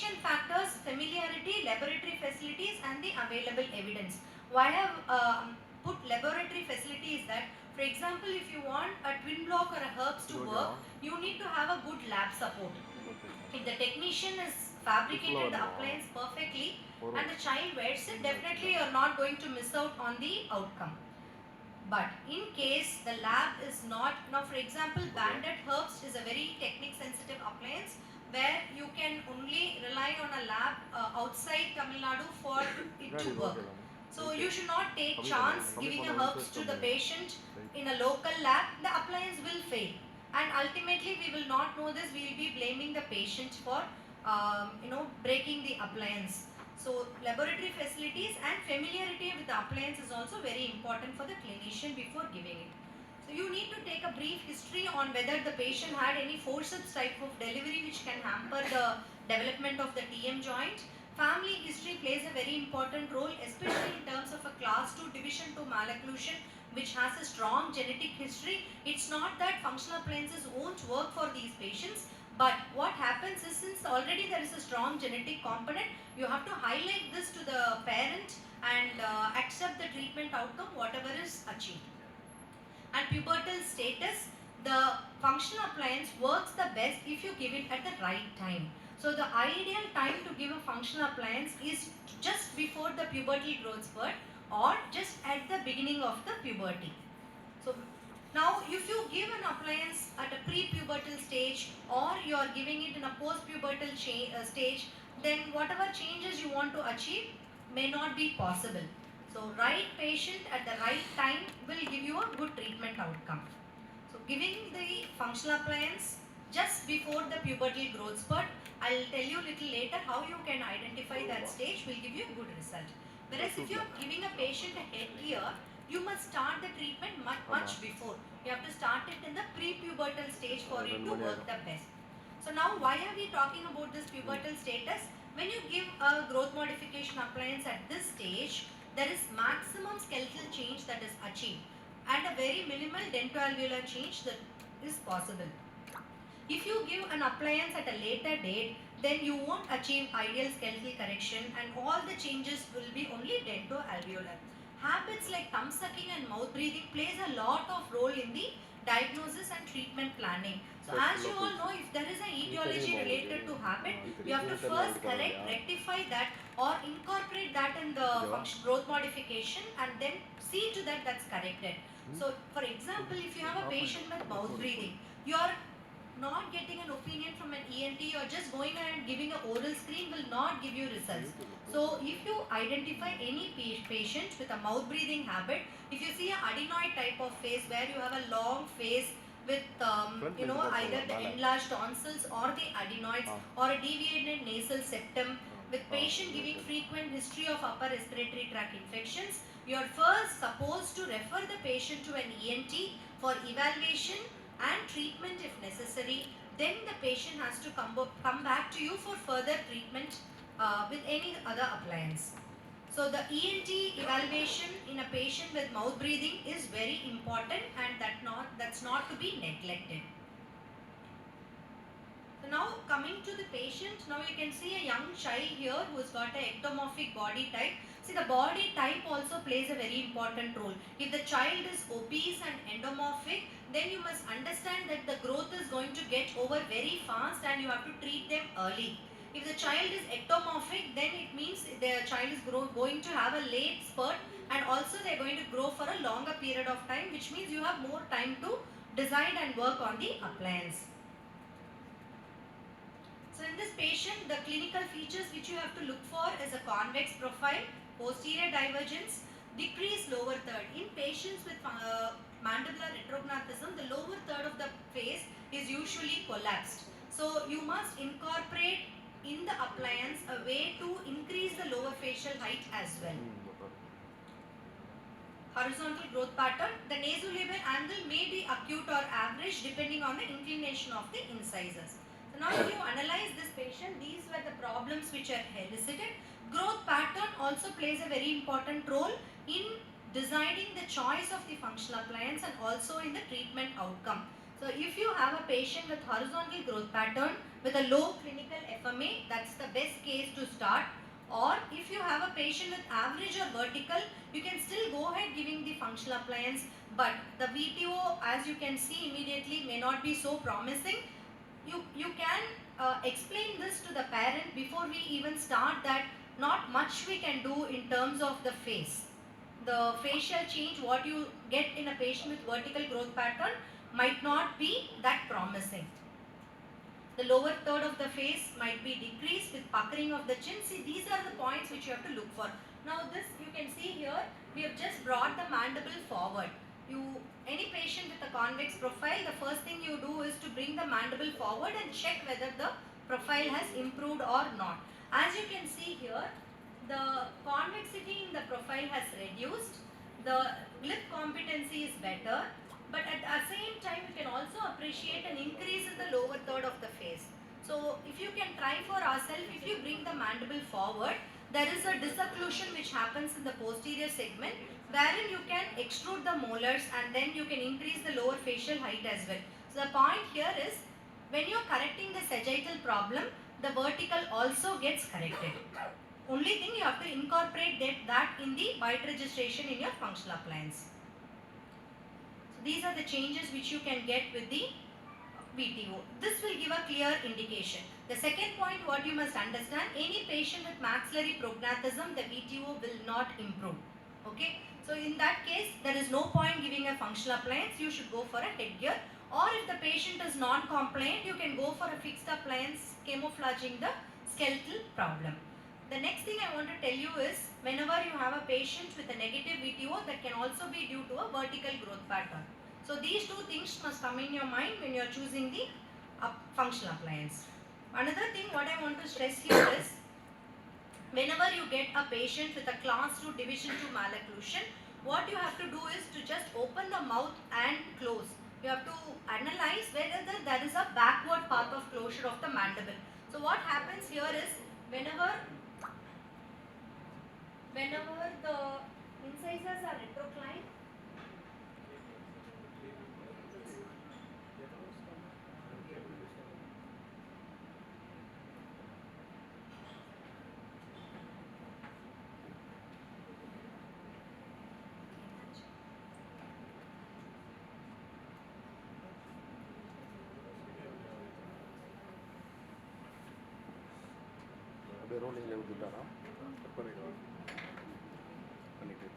Selection factors, familiarity, laboratory facilities and the available evidence. Why I have put laboratory facilities that, for example, if you want a twin block or a herbs to work, you need to have a good lab support. If the technician is fabricated the appliance perfectly and the child wears it, definitely you are not going to miss out on the outcome. But in case the lab is not, now for example, banded herbs is a very technique sensitive appliance where you can only rely on a lab outside Tamil Nadu for it to work. So you should not take chance giving a herbs to the patient in a local lab, the appliance will fail. And ultimately we will not know this, we will be blaming the patient for breaking the appliance. So laboratory facilities and familiarity with the appliance is also very important for the clinician before giving it. So you need to take a brief history on whether the patient had any forceps type of delivery which can hamper the development of the TM joint. Family history plays a very important role, especially in terms of a class 2 division 2 malocclusion which has a strong genetic history. It's not that functional appliances won't work for these patients, but what happens is, since already there is a strong genetic component, you have to highlight this to the parent and accept the treatment outcome whatever is achieved. And pubertal status, the functional appliance works the best if you give it at the right time. So the ideal time to give a functional appliance is just before the pubertal growth spurt or just at the beginning of the puberty. So now if you give an appliance at a pre-pubertal stage or you are giving it in a post-pubertal stage, then whatever changes you want to achieve may not be possible. So right patient at the right time will give you a good treatment outcome. So giving the functional appliance just before the pubertal growth spurt, I will tell you a little later how you can identify that stage will give you a good result. Whereas if you are giving a patient a headgear, you must start the treatment much before. You have to start it in the pre-pubertal stage for it to work the best. So now why are we talking about this pubertal status? When you give a growth modification appliance at this stage, there is maximum skeletal change that is achieved and a very minimal dentoalveolar change that is possible. If you give an appliance at a later date, then you won't achieve ideal skeletal correction and all the changes will be only dentoalveolar. Habits like thumb sucking and mouth breathing plays a lot of role in the diagnosis and treatment planning. So as you all know, if there is an etiology related to habit, you have to first correct, rectify that or incorporate that in the growth modification and then see to that that's corrected. So for example, if you have a patient with mouth breathing, you are not getting an opinion from an ENT or just going and giving an oral screen will not give you results. So if you identify any patient with a mouth breathing habit, if you see an adenoid type of face where you have a long face with either the enlarged tonsils or the adenoids or a deviated nasal septum, with patient giving frequent history of upper respiratory tract infections, you are first supposed to refer the patient to an ENT for evaluation and treatment if necessary. Then the patient has to come back to you for further treatment with any other appliance. So the ENT evaluation in a patient with mouth breathing is very important and that's not to be neglected. So now coming to the patient, now you can see a young child here who has got an ectomorphic body type. See, the body type also plays a very important role. If the child is obese and endomorphic, then you must understand that the growth is going to get over very fast and you have to treat them early. If the child is ectomorphic, then it means the child is going to have a late spurt and also they are going to grow for a longer period of time, which means you have more time to decide and work on the appliance. So in this patient, the clinical features which you have to look for is a convex profile, posterior divergence, decreased lower third. In patients with mandibular retrognathism, the lower third of the face is usually collapsed. So you must incorporate in the appliance a way to increase the lower facial height as well. Horizontal growth pattern, the nasolabial angle may be acute or average depending on the inclination of the incisors. So now if you analyze this patient, these were the problems which are elicited. Growth pattern also plays a very important role in deciding the choice of the functional appliance and also in the treatment outcome. So if you have a patient with horizontal growth pattern, with a low clinical FMA, that's the best case to start. Or if you have a patient with average or vertical, you can still go ahead giving the functional appliance, but the VTO, as you can see immediately, may not be so promising. You can explain this to the parent before we even start, that not much we can do in terms of the face. The facial change what you get in a patient with vertical growth pattern might not be that promising. The lower third of the face might be decreased with puckering of the chin. See, these are the points which you have to look for. Now this you can see here, we have just brought the mandible forward. Any patient with a convex profile, the first thing you do is to bring the mandible forward and check whether the profile has improved or not. As you can see here, the convexity in the profile has reduced, the lip competency is better, but at the same time you can also appreciate an increase in the lower third of the face. So if you can try for ourselves, if you bring the mandible forward, there is a disocclusion which happens in the posterior segment, wherein you can extrude the molars and then you can increase the lower facial height as well. So the point here is, when you are correcting the sagittal problem, the vertical also gets corrected. Only thing you have to incorporate that in the bite registration in your functional appliance. So these are the changes which you can get with the VTO. This will give a clear indication. The second point what you must understand, any patient with maxillary prognathism, the VTO will not improve. Okay. So in that case, there is no point giving a functional appliance. You should go for a headgear. Or if the patient is non-compliant, you can go for a fixed appliance camouflaging the skeletal problem. The next thing I want to tell you is, whenever you have a patient with a negative VTO, that can also be due to a vertical growth pattern. So these two things must come in your mind when you are choosing the functional appliance. Another thing what I want to stress here is, whenever you get a patient with a class 2 division 2 malocclusion, what you have to do is to just open the mouth and close. You have to analyze whether there is a backward path of closure of the mandible. So what happens here is, whenever the incisors are retroclined, rolling விட்டுட்டாரா பண்ணிட்டு